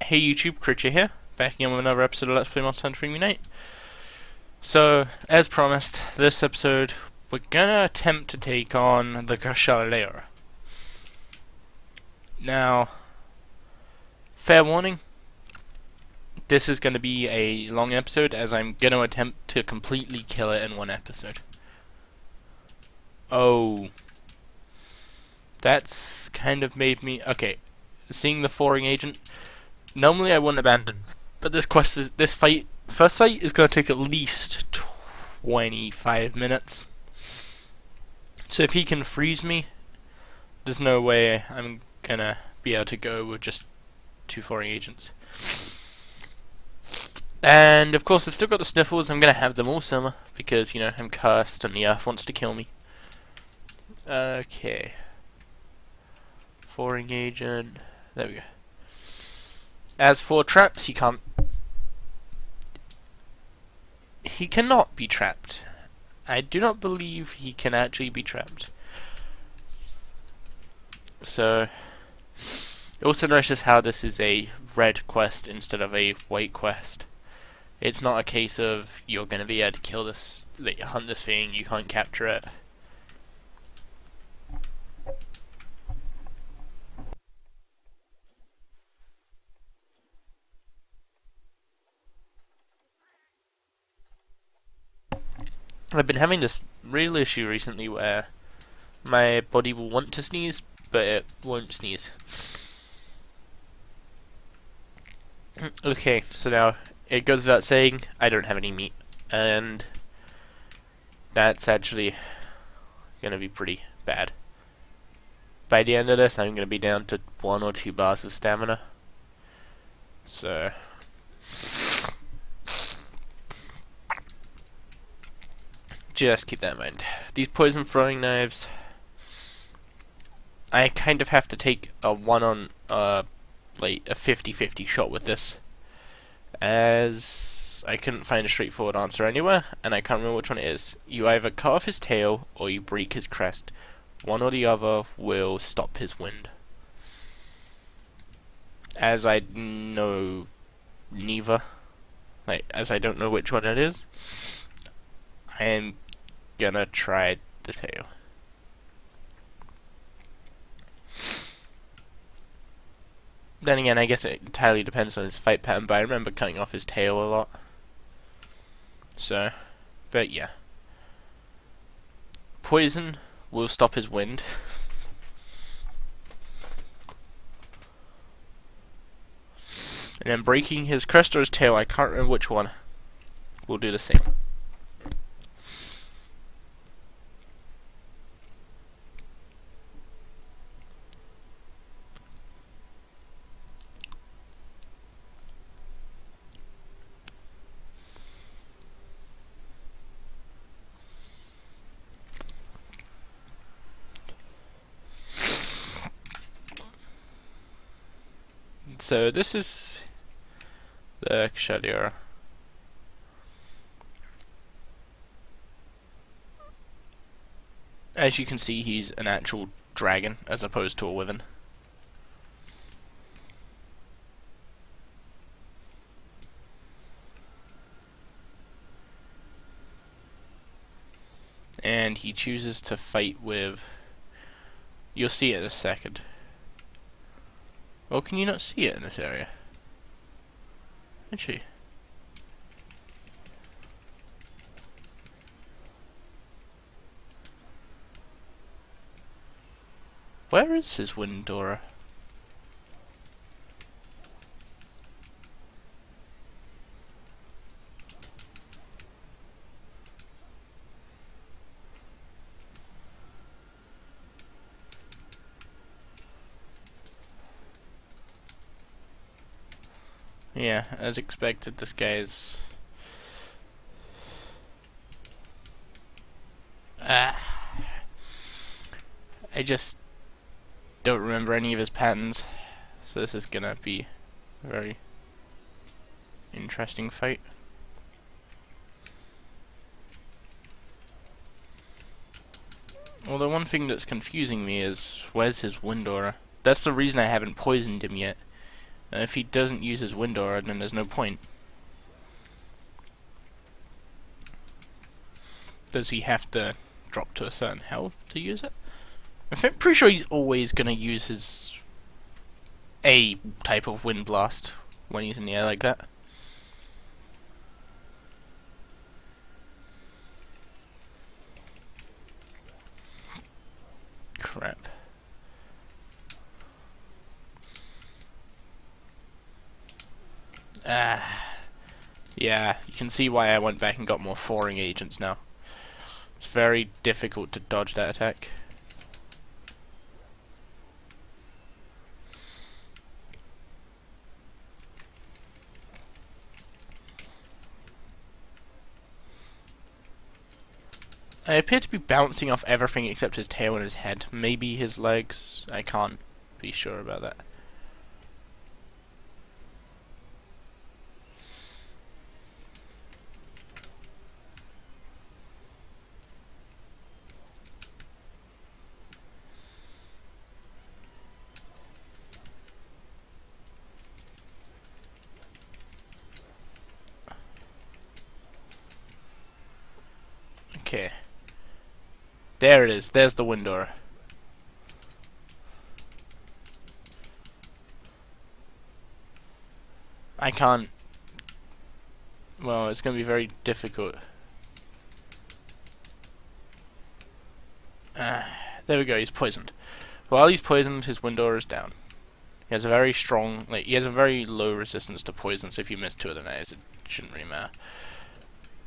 Hey YouTube, Critcher here, back again with another episode of Let's Play Monster Hunter Ring Unite. So, as promised, this episode we're gonna attempt to take on the Kushala. Now, fair warning, this is gonna be a long episode as I'm gonna attempt to completely kill it in one episode. Oh, that's kind of made me... Okay, seeing the Foring Agent, normally I wouldn't abandon, but this first fight is going to take at least 25 minutes. So if he can freeze me, there's no way I'm going to be able to go with just 2 Foring Agents. And of course I've still got the Sniffles. I'm going to have them all summer because, you know, I'm cursed and the earth wants to kill me. Okay. Foring Agent. There we go. As for traps, he cannot be trapped. I do not believe he can actually be trapped. So, also notice how this is a red quest instead of a white quest. It's not a case of you're going to be able to kill this, that you hunt this thing, you can't capture it. I've been having this real issue recently where my body will want to sneeze, but it won't sneeze. Okay, so now it goes without saying I don't have any meat, and that's actually gonna be pretty bad. By the end of this, I'm gonna be down to 1 or 2 bars of stamina. So just keep that in mind. These poison throwing knives, I kind of have to take a like a 50-50 shot with this, as I couldn't find a straightforward answer anywhere, and I can't remember which one it is. You either cut off his tail or you break his crest. One or the other will stop his wind. As I know neither, as I don't know which one it is, I am gonna try the tail. Then again, I guess it entirely depends on his fight pattern, but I remember cutting off his tail a lot. So, but yeah. Poison will stop his wind. And then breaking his crest or his tail, I can't remember which one, will do the same. So this is the Kushala. As you can see, he's an actual dragon as opposed to a wyvern. And he chooses to fight with... You'll see it in a second. Oh, can you not see it in this area? Actually. Where is his wind aura? Yeah, as expected, this guy is... I just don't remember any of his patterns, so this is gonna be a very interesting fight. Well, the one thing that's confusing me is, where's his wind aura? That's the reason I haven't poisoned him yet. And if he doesn't use his wind aura, then there's no point. Does he have to drop to a certain health to use it? I'm pretty sure he's always going to use his A type of wind blast when he's in the air like that. Crap. Yeah, you can see why I went back and got more foring agents now. It's very difficult to dodge that attack. I appear to be bouncing off everything except his tail and his head. Maybe his legs. I can't be sure about that. Okay. There it is. There's the wind aura. I can't... Well, it's going to be very difficult. There we go, he's poisoned. While he's poisoned, his wind aura is down. He has a very strong... he has a very low resistance to poison, so if you miss 2 of the knives, it shouldn't really matter.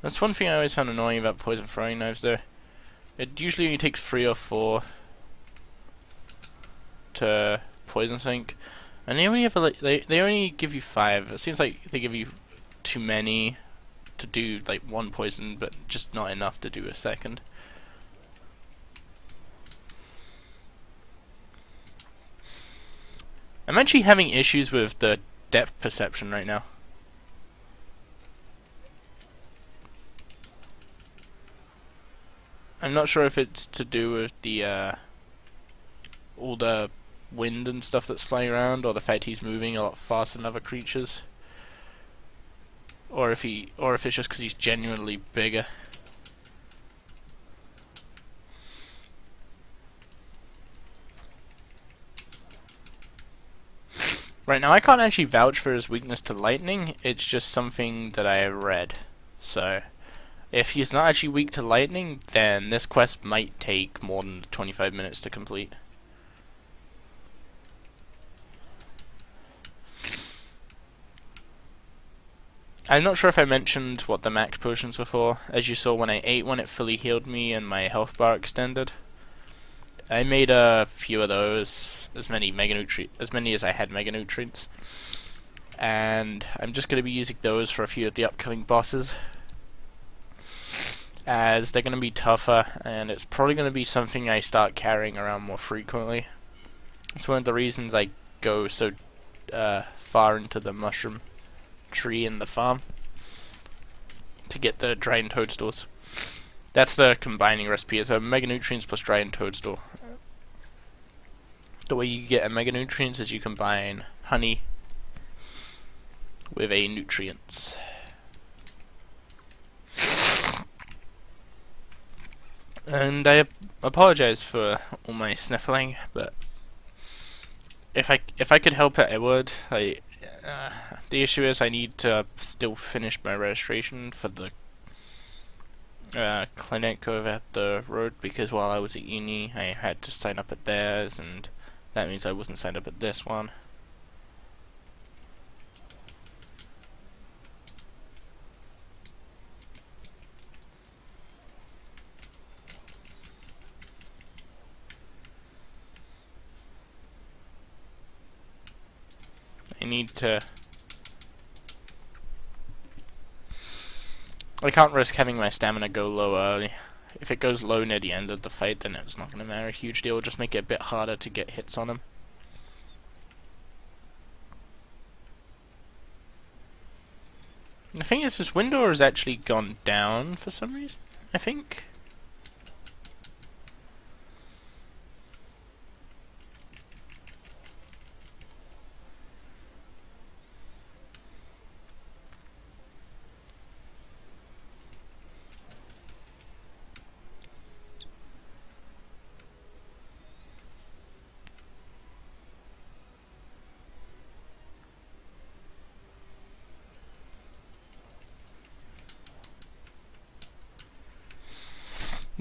That's one thing I always found annoying about poison throwing knives, though. It usually only takes 3 or 4 to poison sink, and they only have they only give you 5. It seems like they give you too many to do like 1 poison, but just not enough to do a second. I'm actually having issues with the depth perception right now. I'm not sure if it's to do with the all the wind and stuff that's flying around, or the fact he's moving a lot faster than other creatures, or if it's just because he's genuinely bigger. Right now, I can't actually vouch for his weakness to lightning. It's just something that I read. So, if he's not actually weak to lightning, then this quest might take more than 25 minutes to complete. I'm not sure if I mentioned what the max potions were for. As you saw, when I ate one, it fully healed me and my health bar extended. I made a few of those, as many as I had mega nutrients, and I'm just going to be using those for a few of the upcoming bosses, as they're going to be tougher, and it's probably going to be something I start carrying around more frequently. It's one of the reasons I go so far into the mushroom tree in the farm to get the dried toadstools. That's the combining recipe. It's a mega nutrients plus dried toadstool. The way you get a mega nutrients is you combine honey with a nutrients. And I apologize for all my sniffling, but if I could help it, I would. The issue is I need to still finish my registration for the clinic over at the road, because while I was at uni, I had to sign up at theirs, and that means I wasn't signed up at this one. I need to... I can't risk having my stamina go low early. If it goes low near the end of the fight, then it's not going to matter a huge deal. It'll just make it a bit harder to get hits on him. The thing is, his window has actually gone down for some reason, I think.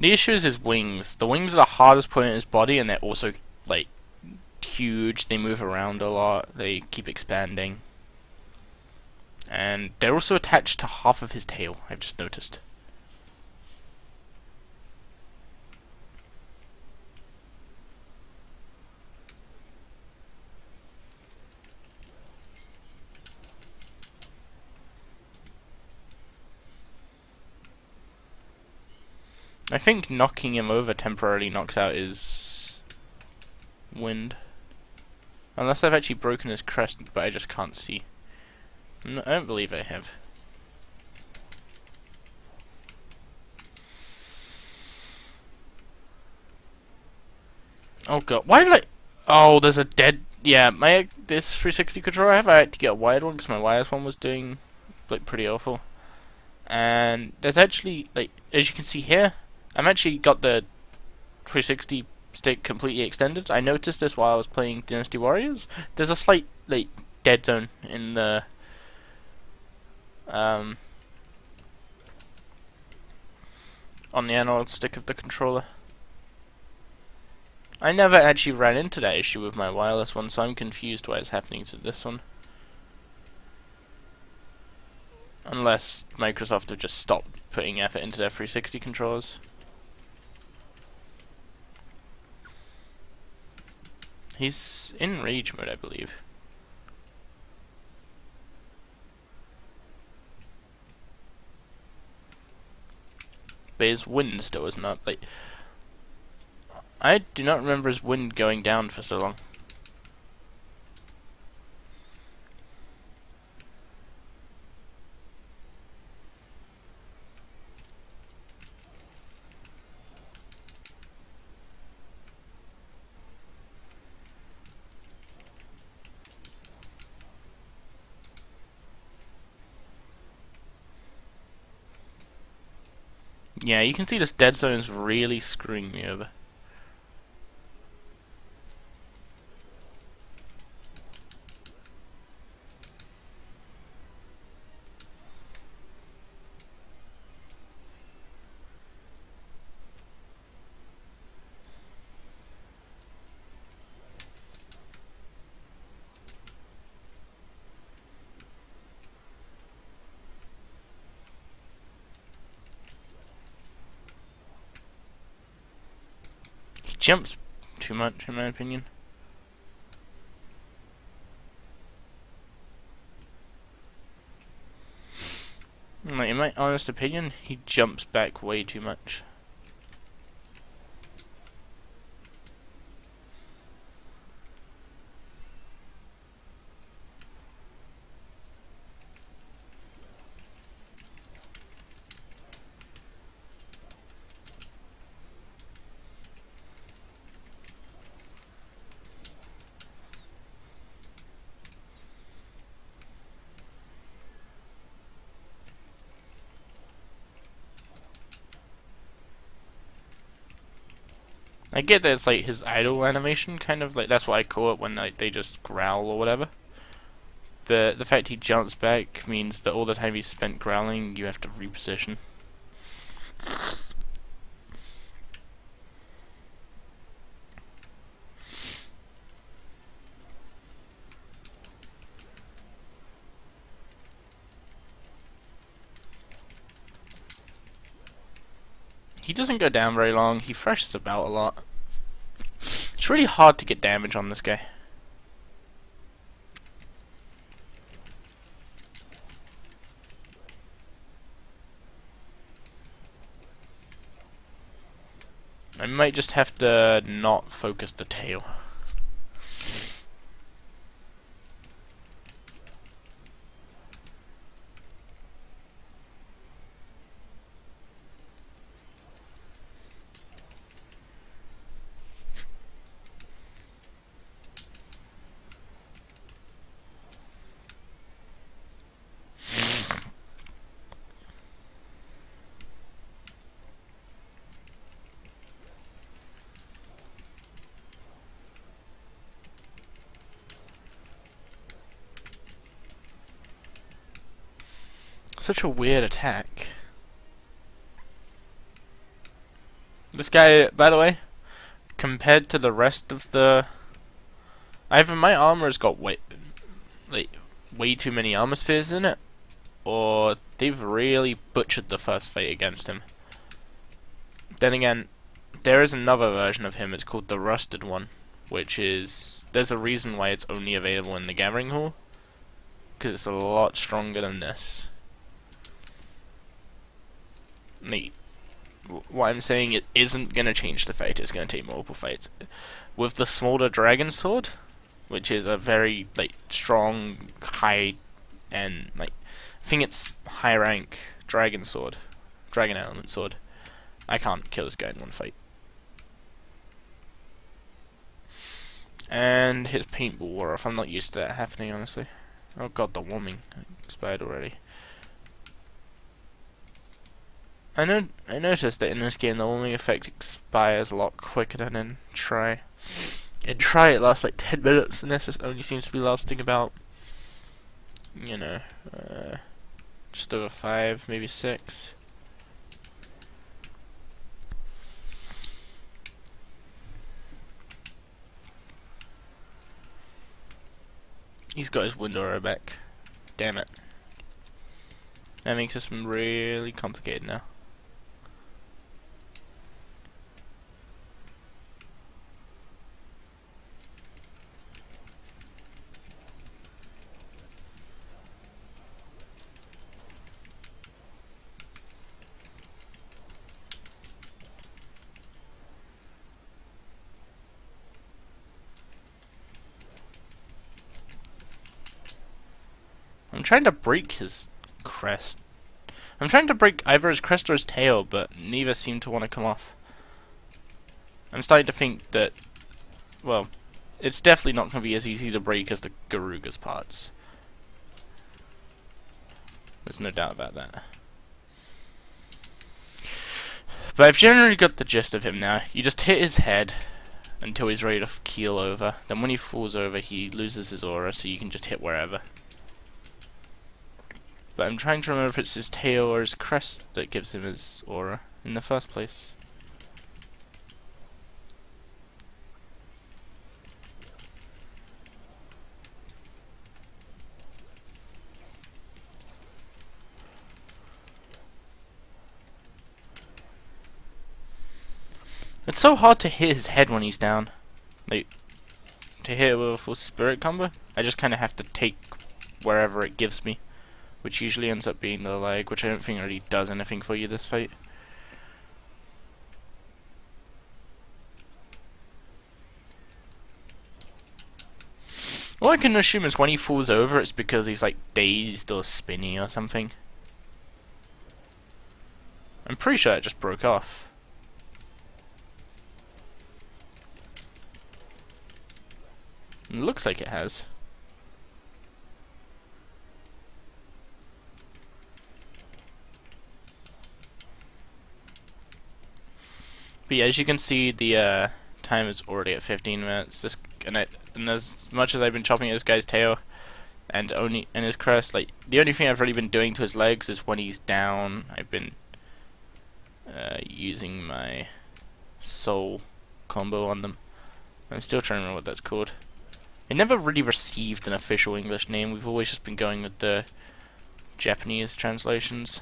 The issue is his wings. The wings are the hardest point in his body, and they're also like huge. They move around a lot. They keep expanding, and they're also attached to half of his tail. I've just noticed. I think knocking him over temporarily knocks out his wind. Unless I've actually broken his crest, but I just can't see. No, I don't believe I have. Oh god, why did I... Oh, there's a dead... Yeah, this 360 controller I had to get a wired one because my wireless one was doing like pretty awful. And there's actually, like, as you can see here, I've actually got the 360 stick completely extended. I noticed this while I was playing Dynasty Warriors. There's a slight, like, dead zone in the on the analog stick of the controller. I never actually ran into that issue with my wireless one, so I'm confused why it's happening to this one. Unless Microsoft have just stopped putting effort into their 360 controllers. He's in rage mode, I believe. But his wind still isn't up. Like, I do not remember his wind going down for so long. Yeah, you can see this dead zone is really screwing me over. Jumps too much, in my opinion. Like, in my honest opinion, he jumps back way too much. I get that it's like his idle animation, kind of like that's what I call it when like they just growl or whatever. The fact he jumps back means that all the time he's spent growling, you have to reposition. He doesn't go down very long. He thrashes about a lot. It's really hard to get damage on this guy. I might just have to not focus the tail. Such a weird attack. This guy, by the way, compared to the rest of the... Either my armor's got way too many armor spheres in it, or they've really butchered the first fight against him. Then again, there is another version of him, it's called the Rusted one, which is... There's a reason why it's only available in the Gathering Hall, because it's a lot stronger than this. What I'm saying, it isn't going to change the fight, it's going to take multiple fights. With the Smolder Dragon Sword, which is a very strong, high, and I think it's high rank dragon sword, dragon element sword. I can't kill this guy in one fight. And his paintball wore off. I'm not used to that happening, honestly. Oh god, the warming expired already. I noticed that in this game the warming effect expires a lot quicker than in Try. In Try it lasts like 10 minutes, and this only seems to be lasting about, you know, just over 5, maybe 6. He's got his window arrow back. Damn it. That makes this really complicated now. I'm trying to break his crest. I'm trying to break either his crest or his tail, but neither seem to want to come off. I'm starting to think that, well, it's definitely not going to be as easy to break as the Garuga's parts. There's no doubt about that. But I've generally got the gist of him now. You just hit his head until he's ready to keel over. Then when he falls over, he loses his aura, so you can just hit wherever. But I'm trying to remember if it's his tail or his crest that gives him his aura in the first place. It's so hard to hit his head when he's down. Like, to hit it with a full spirit combo, I just kind of have to take wherever it gives me. Which usually ends up being the leg, which I don't think really does anything for you this fight. All I can assume is when he falls over, it's because he's like dazed or spinny or something. I'm pretty sure it just broke off. It looks like it has. But yeah, as you can see, the time is already at 15 minutes. And as much as I've been chopping at this guy's tail and his crest, like the only thing I've really been doing to his legs is when he's down, I've been using my soul combo on them. I'm still trying to remember what that's called. It never really received an official English name. We've always just been going with the Japanese translations.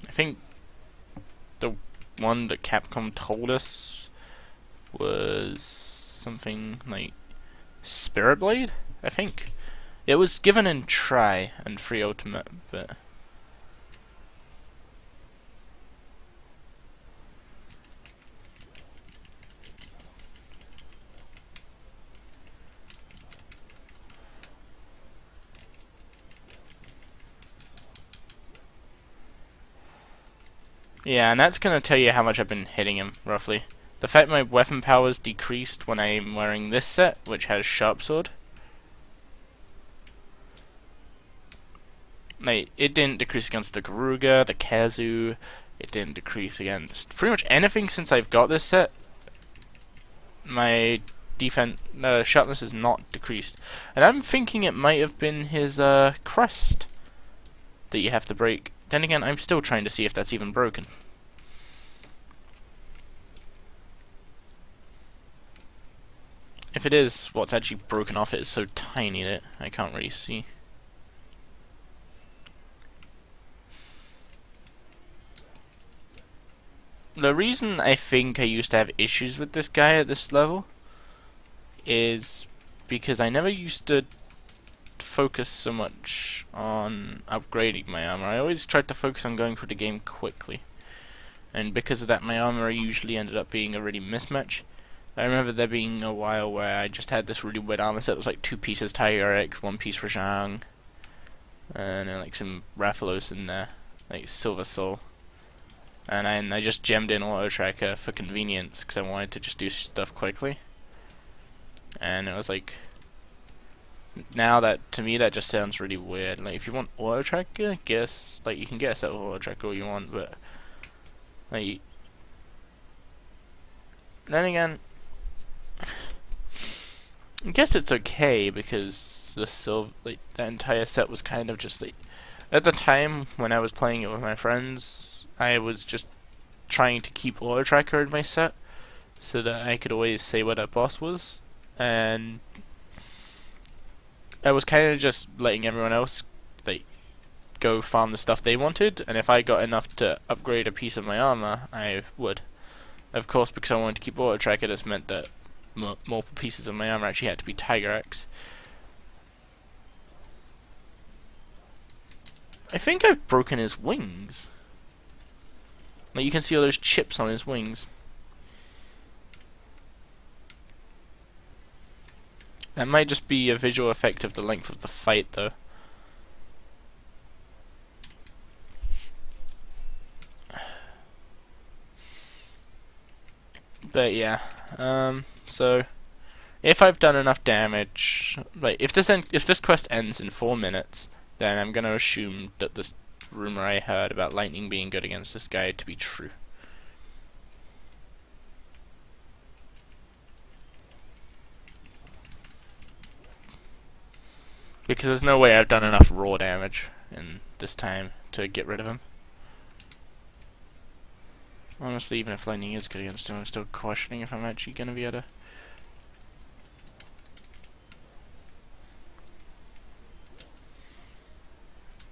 I think the one that Capcom told us was something like Spirit Blade, I think. It was given in Try and Free Ultimate, but yeah, and that's going to tell you how much I've been hitting him, roughly. The fact my weapon power's decreased when I'm wearing this set, which has Sharp Sword. Like, it didn't decrease against the Garuga, the Kazu, it didn't decrease against pretty much anything since I've got this set. My sharpness is not decreased. And I'm thinking it might have been his crest that you have to break. Then again, I'm still trying to see if that's even broken. If it is, what's actually broken off it is so tiny that I can't really see. The reason I think I used to have issues with this guy at this level is because I never used to focus so much on upgrading my armor. I always tried to focus on going through the game quickly. And because of that, my armor usually ended up being a really mismatch. I remember there being a while where I just had this really weird armor set. It was like 2 pieces Tiger X, 1 piece Rajang, and then like some Rathalos in there, like Silver Soul. And I just gemmed in Auto Tracker for convenience because I wanted to just do stuff quickly. And it was like, now that, to me, that just sounds really weird. Like, if you want Auto Tracker, I guess, like, you can get a set of Auto Tracker all you want, but, like, then again, I guess it's okay because the entire set was kind of just like, at the time when I was playing it with my friends, I was just trying to keep Auto Tracker in my set so that I could always say what that boss was, and I was kind of just letting everyone else like go farm the stuff they wanted, and if I got enough to upgrade a piece of my armor, I would. Of course, because I wanted to keep Auto Tracker, this meant that multiple pieces of my armor actually had to be Tiger X. I think I've broken his wings. Like, you can see all those chips on his wings. That might just be a visual effect of the length of the fight, though. But yeah, so if I've done enough damage, like if this quest ends in 4 minutes, then I'm gonna assume that this rumor I heard about lightning being good against this guy to be true. Because there's no way I've done enough raw damage in this time to get rid of him. Honestly, even if lightning is good against him, I'm still questioning if I'm actually gonna be able to.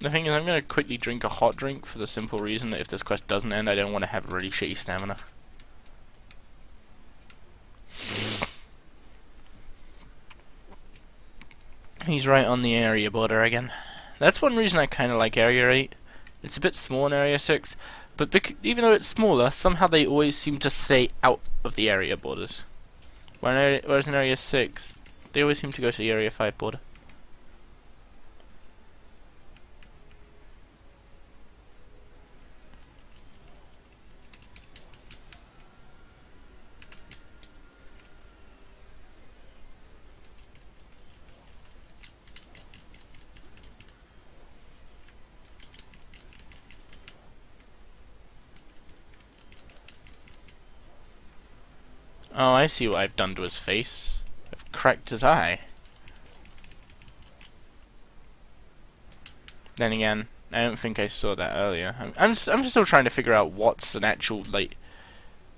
The thing is, I'm gonna quickly drink a hot drink for the simple reason that if this quest doesn't end, I don't want to have really shitty stamina. He's right on the area border again. That's one reason I kind of like Area 8. It's a bit small in Area 6, but even though it's smaller, somehow they always seem to stay out of the area borders. Whereas in Area 6, they always seem to go to the Area 5 border. Oh, I see what I've done to his face. I've cracked his eye. Then again, I don't think I saw that earlier. I'm still trying to figure out what's an actual, like,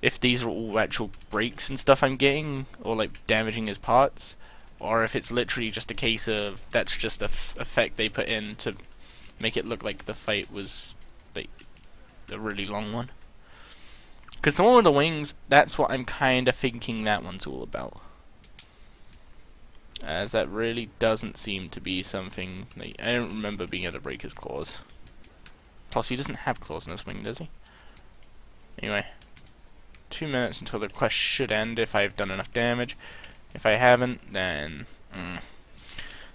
if these are all actual breaks and stuff I'm getting, or like damaging his parts, or if it's literally just a case of that's just a effect they put in to make it look like the fight was like a really long one. Because the one with the wings, that's what I'm kind of thinking that one's all about. As that really doesn't seem to be something. Like, I don't remember being able to break his claws. Plus, he doesn't have claws in his wing, does he? Anyway, 2 minutes until the quest should end if I've done enough damage. If I haven't, then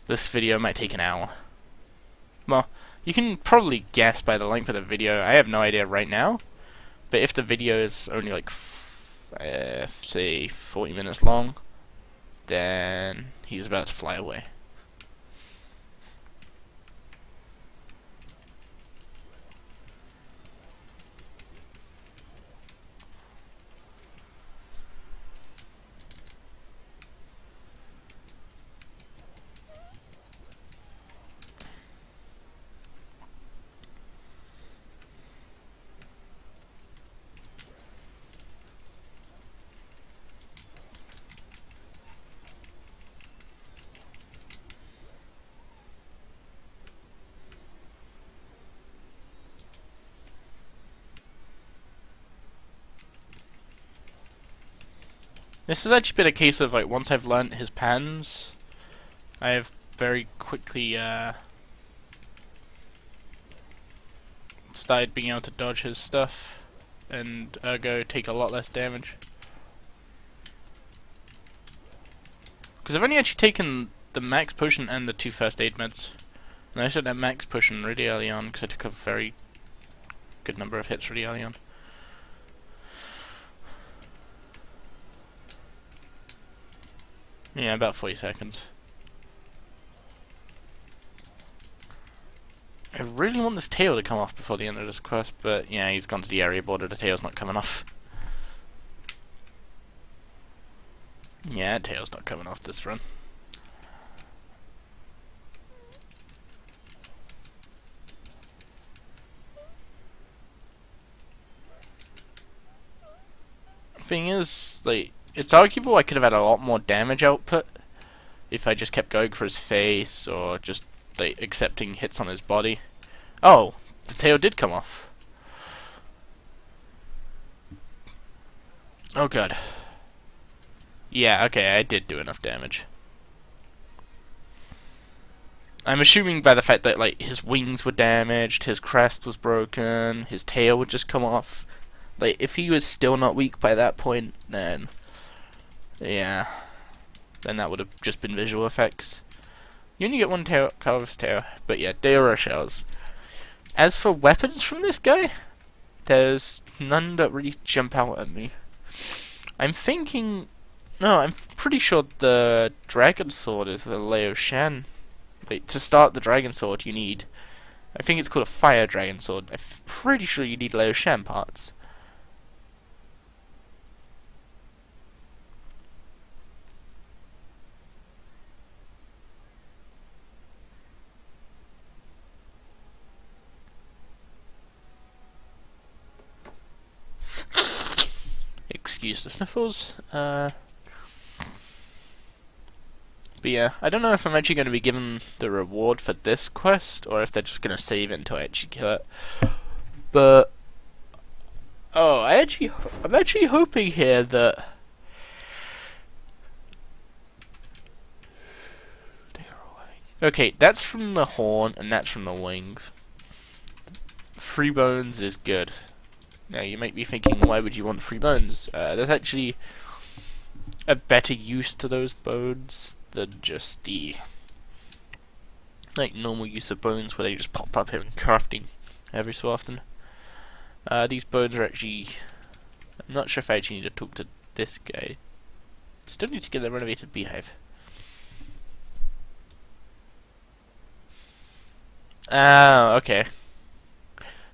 this video might take an hour. Well, you can probably guess by the length of the video. I have no idea right now. But if the video is only like, say, 40 minutes long, then he's about to fly away. This has actually been a case of, like, once I've learnt his patterns, I have very quickly, started being able to dodge his stuff, and ergo take a lot less damage. Because I've only actually taken the max potion and the 2 first aid meds. And I should have max potion really early on, because I took a very good number of hits really early on. Yeah, about 40 seconds. I really want this tail to come off before the end of this quest, but yeah, he's gone to the area border, the tail's not coming off. Yeah, the tail's not coming off this run. Thing is, like, it's arguable I could have had a lot more damage output if I just kept going for his face, or just, like, accepting hits on his body. Oh, the tail did come off. Oh god. Yeah, okay, I did do enough damage. I'm assuming by the fact that, like, his wings were damaged, his crest was broken, his tail would just come off. Like, if he was still not weak by that point, then yeah, then that would have just been visual effects. You only get one tail, colorless tail, but yeah, Deora shells. As for weapons from this guy, there's none that really jump out at me. I'm thinking, no, I'm pretty sure the dragon sword is the Lao Shan. Like, to start the dragon sword, you need, I think it's called a fire dragon sword. I'm pretty sure you need Lao Shan parts. Excuse the sniffles. But yeah, I don't know if I'm actually going to be given the reward for this quest, or if they're just going to save it until I actually kill it. But oh, I'm actually hoping here that okay, that's from the horn and that's from the wings. 3 bones is good. Now you might be thinking, why would you want 3 bones? There's actually a better use to those bones than just the like normal use of bones where they just pop up in crafting every so often. These bones are actually, I'm not sure if I actually need to talk to this guy. Still need to get the renovated beehive. Ah, okay.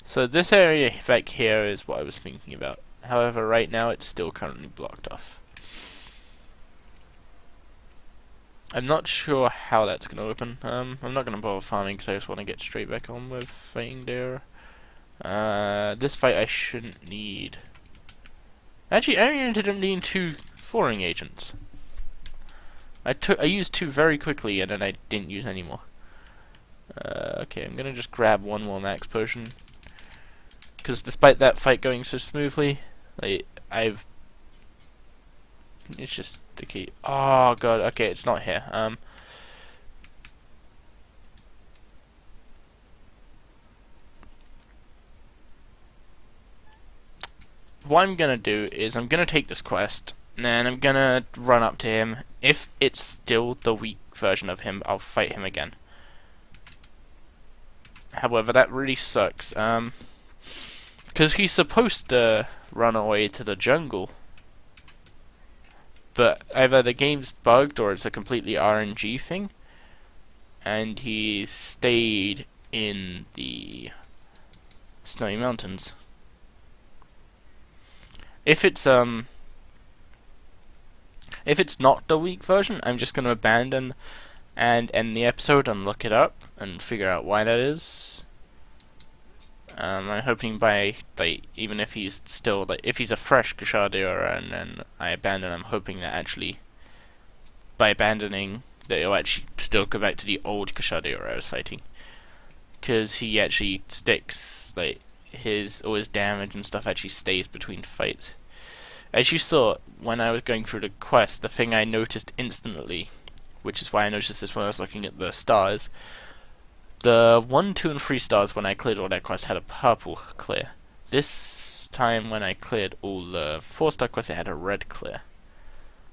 So this area back here is what I was thinking about. However, right now it's still currently blocked off. I'm not sure how that's going to open. I'm not going to bother farming because I just want to get straight back on with fighting there. This fight I shouldn't need. Actually, I ended up needing 2 foreign agents. I used 2 very quickly and then I didn't use any more. Okay, I'm gonna just grab 1 more max potion. Because despite that fight going so smoothly, like, it's just the key. Oh god, okay, it's not here. What I'm gonna do is I'm gonna take this quest, and then I'm gonna run up to him. If it's still the weak version of him, I'll fight him again. However, that really sucks, because he's supposed to run away to the jungle. But either the game's bugged or it's a completely RNG thing, and he stayed in the Snowy Mountains. If it's not the weak version, I'm just gonna abandon and end the episode and look it up and figure out why that is. I'm hoping by, like, even if he's still, like, if he's a fresh Kshatriya and then I abandon, I'm hoping that actually, by abandoning, that he'll actually still go back to the old Kshatriya I was fighting. Because he actually sticks, like, all his damage and stuff actually stays between fights. As you saw, when I was going through the quest, the thing I noticed instantly, which is why I noticed this when I was looking at the stars, the 1, 2, and 3 stars when I cleared all that quest had a purple clear. This time when I cleared all the 4-star quests, it had a red clear.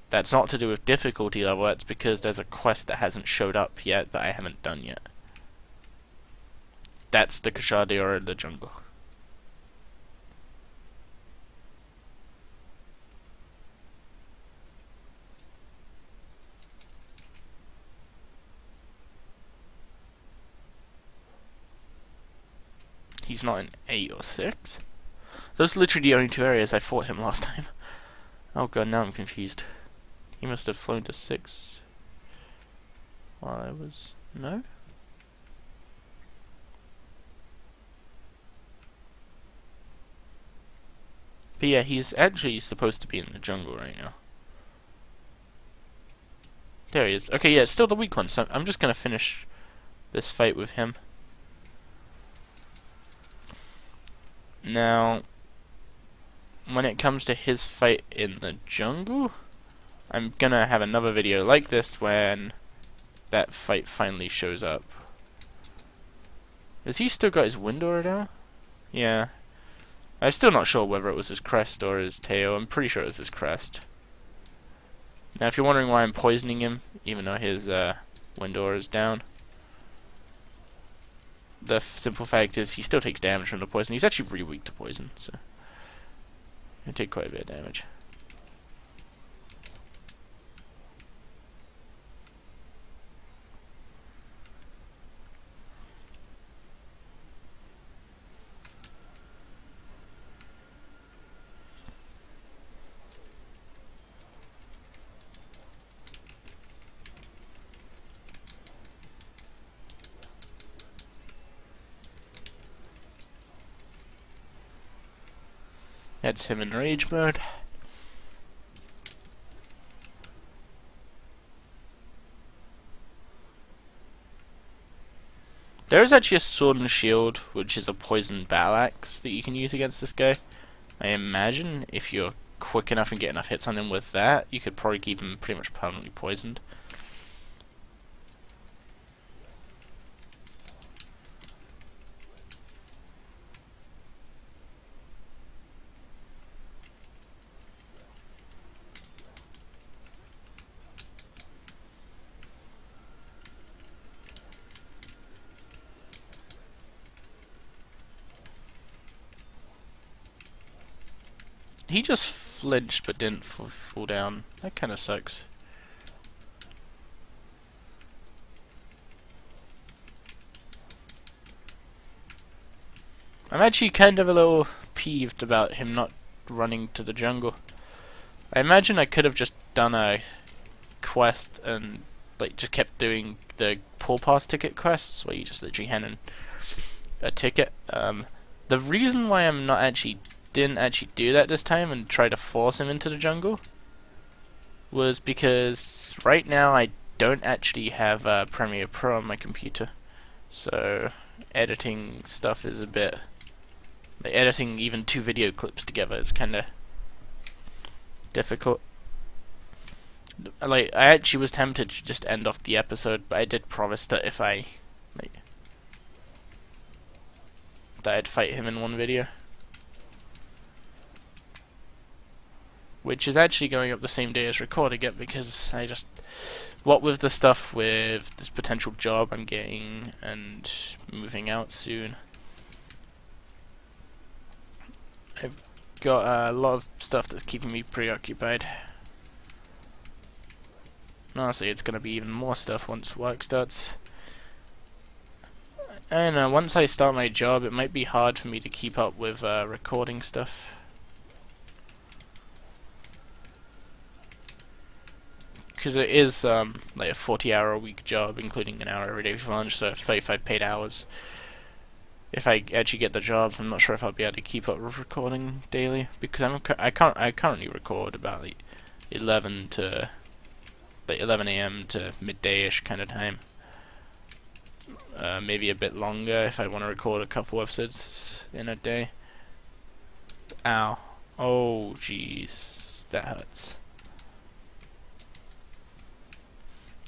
That's not to do with difficulty level, that's because there's a quest that hasn't showed up yet that I haven't done yet. That's the Kashadiora in the jungle. He's not in 8 or 6. Those are literally the only 2 areas I fought him last time. Oh god, now I'm confused. He must have flown to 6 while I was... no? But yeah, he's actually supposed to be in the jungle right now. There he is. Okay, yeah, it's still the weak one, so I'm just gonna finish this fight with him. Now, when it comes to his fight in the jungle, I'm gonna have another video like this when that fight finally shows up. Has he still got his wind aura down? Yeah. I'm still not sure whether it was his crest or his tail. I'm pretty sure it was his crest. Now, if you're wondering why I'm poisoning him, even though his wind aura is down, the simple fact is he still takes damage from the poison. He's actually really weak to poison, so he'll take quite a bit of damage. That's him in rage mode. There is actually a sword and shield, which is a poison battle axe that you can use against this guy. I imagine if you're quick enough and get enough hits on him with that, you could probably keep him pretty much permanently poisoned. He just flinched but didn't fall down. That kind of sucks. I'm actually kind of a little peeved about him not running to the jungle. I imagine I could have just done a quest and like just kept doing the Pool Pass ticket quests where you just literally hand in a ticket. The reason why I'm not actually didn't actually do that this time and try to force him into the jungle was because right now I don't actually have Premiere Pro on my computer, so editing stuff is a bit like editing even 2 video clips together is kind of difficult. Like, I actually was tempted to just end off the episode, but I did promise that if I that I'd fight him in one video, which is actually going up the same day as recording it, because I just, what with the stuff with this potential job I'm getting and moving out soon, I've got a lot of stuff that's keeping me preoccupied. Honestly, it's going to be even more stuff once work starts. I don't know, once I start my job, it might be hard for me to keep up with recording stuff. Because it is like a 40-hour-a-week job, including an hour every day for lunch, so 35 paid hours. If I actually get the job, I'm not sure if I'll be able to keep up with recording daily, because I currently record about like 11 a.m. to midday-ish kind of time. Maybe a bit longer if I want to record a couple episodes in a day. Ow. Oh, jeez. that hurts.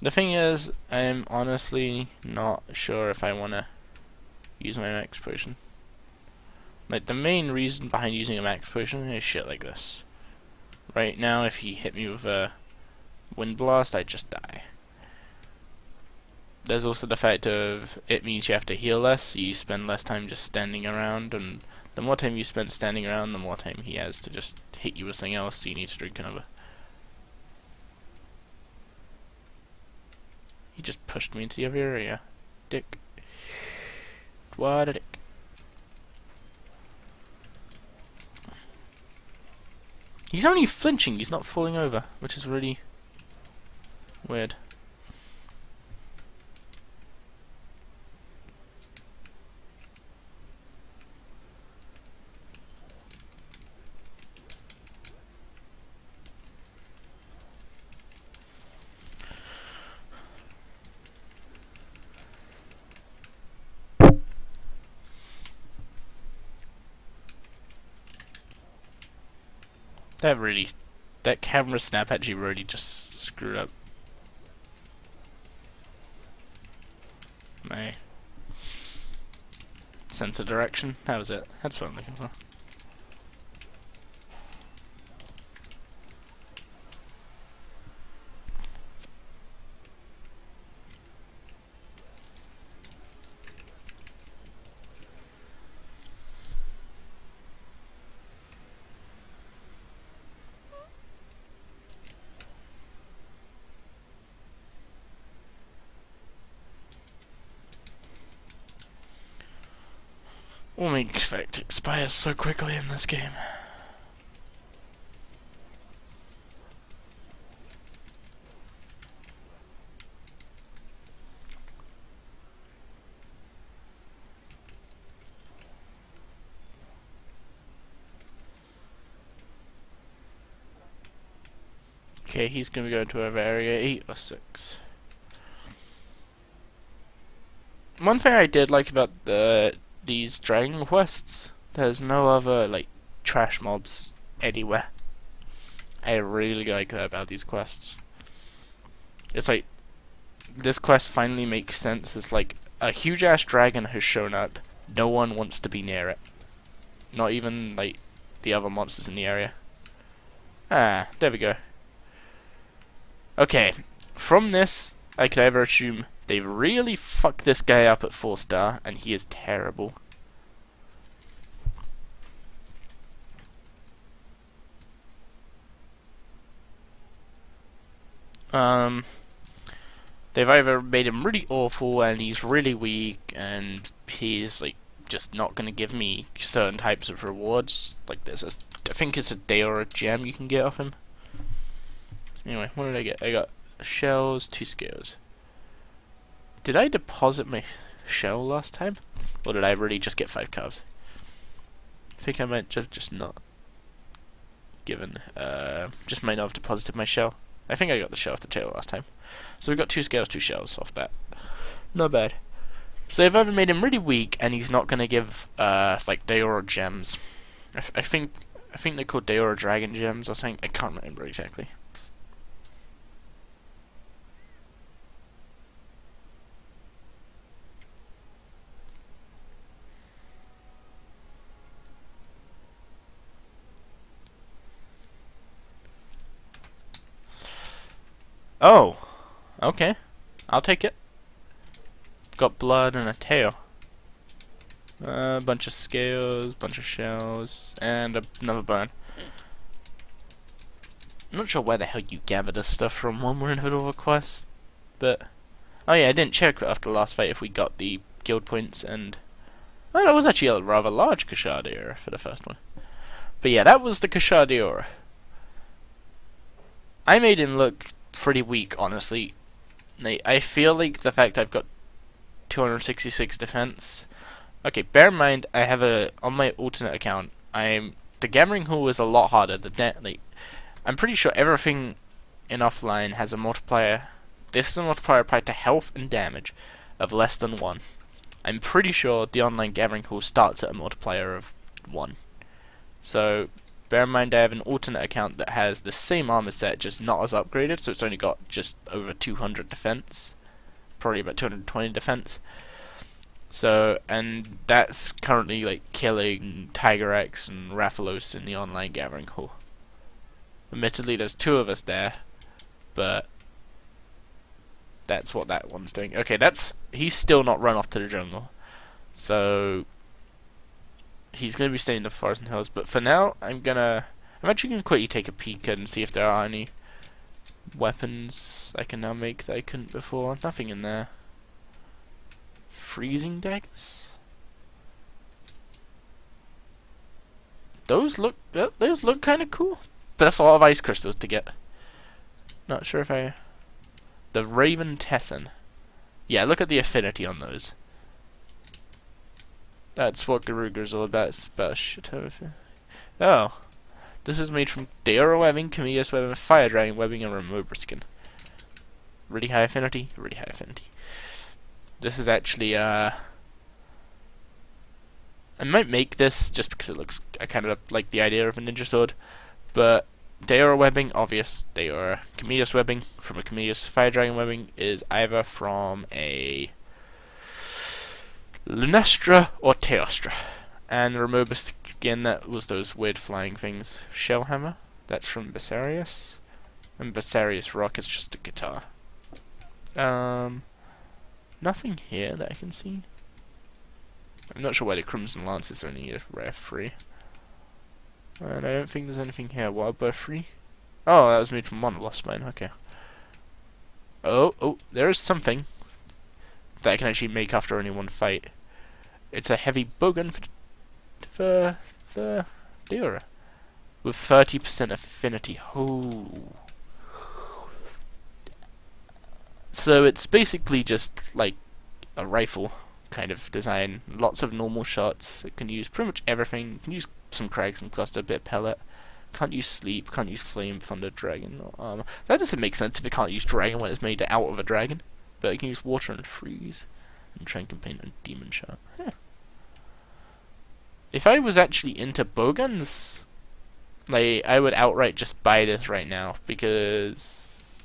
The thing is, I'm honestly not sure if I want to use my max potion. Like, the main reason behind using a max potion is shit like this. Right now, if he hit me with a wind blast, I'd just die. There's also the fact of it means you have to heal less, so you spend less time just standing around, and the more time you spend standing around, the more time he has to just hit you with something else, so you need to drink another. He just pushed me into the other area. Dick. What a dick. He's only flinching, he's not falling over, which is really weird. That camera snap actually really just screwed up my sense of direction. That was it. That's what I'm looking for. Warming effect expires so quickly in this game. Okay, he's gonna go to over area 8 or 6. One thing I did like about these dragon quests, there's no other like trash mobs anywhere. I really like that about these quests. It's like this quest finally makes sense. It's like a huge ass dragon has shown up. No one wants to be near it. Not even like the other monsters in the area. Ah, there we go. Okay, from this I could either assume they've really fucked this guy up at 4-star, and he is terrible. They've either made him really awful, and he's really weak, and he's like just not gonna give me certain types of rewards. Like I think it's a day or a gem you can get off him. Anyway, what did I get? I got shells, 2 scales. Did I deposit my shell last time? Or did I really just get 5 cards? I think I might just not given just might not have deposited my shell. I think I got the shell off the tail last time. So we got 2 scales, 2 shells off that. Not bad. So they've either made him really weak and he's not gonna give like Deora gems. I think they're called Deora Dragon gems or something. I can't remember exactly. Oh, okay. I'll take it. Got blood and a tail. A bunch of scales, bunch of shells, and another bone. I'm not sure where the hell you gather this stuff from when we're in the middle of a quest, but oh yeah, I didn't check after the last fight if we got the guild points, and oh, that was actually a rather large Kashadiora for the first one. But yeah, that was the Kashadiora. I made him look pretty weak, honestly. I feel like the fact I've got 266 defense. Okay, bear in mind I have on my alternate account. The Gathering Hall is a lot harder. I'm pretty sure everything in offline has a multiplier. This is a multiplier applied to health and damage of less than 1. I'm pretty sure the online Gathering Hall starts at a multiplier of 1. So Bear in mind I have an alternate account that has the same armor set, just not as upgraded, so it's only got just over 200 defense. Probably about 220 defense. So, and that's currently like killing Tigrex and Rathalos in the online gathering hall. Admittedly, there's 2 of us there, but that's what that one's doing. Okay, he's still not run off to the jungle, so he's gonna be staying in the forest and hills. But for now, I'm actually gonna quickly take a peek and see if there are any weapons I can now make that I couldn't before. Nothing in there. Freezing daggers. Those look kind of cool. But that's a lot of ice crystals to get. Not sure if the Raven Tessin. Yeah, look at the affinity on those. That's what Garuga's all about. It's about a shit ton of. Oh. This is made from Daora webbing, Camellias webbing, Fire Dragon webbing, and Remobra skin. Really high affinity, really high affinity. This is actually, I might make this just because it looks, I kind of like the idea of a ninja sword, but Daora webbing, obvious, Daora. Camellias webbing, from a Camellias. Fire Dragon webbing is either from a Lunestra or Teostra. And Remobra skin, that was those weird flying things. Shellhammer, that's from Basarius. And Basarius Rock is just a guitar. Nothing here that I can see. I'm not sure why the Crimson Lance is only a rare free. And I don't think there's anything here. Wildbow free? Oh, that was made from one lost mine, okay. Oh, there is something that I can actually make after only one fight. It's a heavy bowgun for the Daora. With 30% affinity. Oh. So it's basically just like a rifle kind of design. Lots of normal shots. It can use pretty much everything. You can use some Crags, some Cluster, a bit of Pellet. Can't use Sleep, can't use Flame, Thunder, Dragon, or Armor. That doesn't make sense if it can't use Dragon when it's made out of a dragon. But it can use Water and Freeze, and Trank Paint and Demon Shot. Yeah. If I was actually into bowguns, like, I would outright just buy this right now, because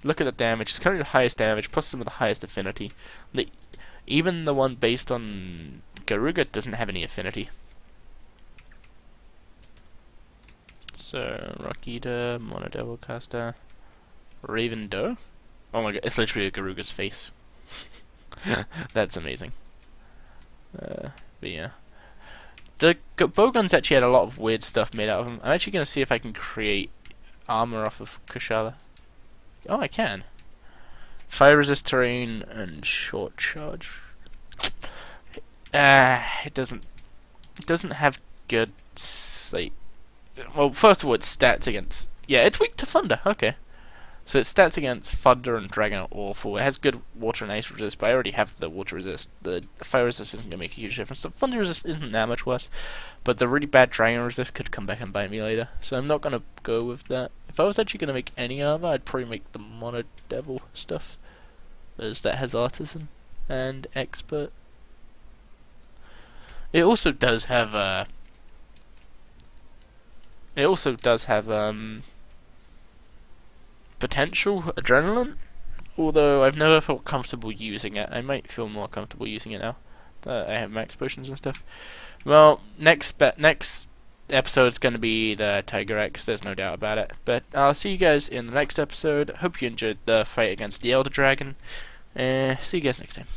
look at the damage. It's currently the highest damage, plus some of the highest affinity. Even the one based on Garuga doesn't have any affinity. So, Rock Eater, Mono Devil Caster, Raven Doe. Oh my god, it's literally a Garuga's face. That's amazing. But yeah. The bowguns actually had a lot of weird stuff made out of them. I'm actually going to see if I can create armor off of Kushala. Oh, I can. Fire resist terrain and short charge. It doesn't have good, like, well, first of all, its stats against, yeah, it's weak to thunder. Okay, so its stats against thunder and dragon are awful. It has good water and ice resist, but I already have the water resist. The fire resist isn't gonna make a huge difference. The thunder resist isn't that much worse, but the really bad dragon resist could come back and bite me later. So I'm not gonna go with that. If I was actually gonna make any armor, I'd probably make the Mono Devil stuff, as that has artisan and expert. It also does have potential adrenaline, although I've never felt comfortable using it. I might feel more comfortable using it now that I have max potions and stuff. Well, next episode is going to be the Tigrex, there's no doubt about it. But I'll see you guys in the next episode. Hope you enjoyed the fight against the Elder Dragon. See you guys next time.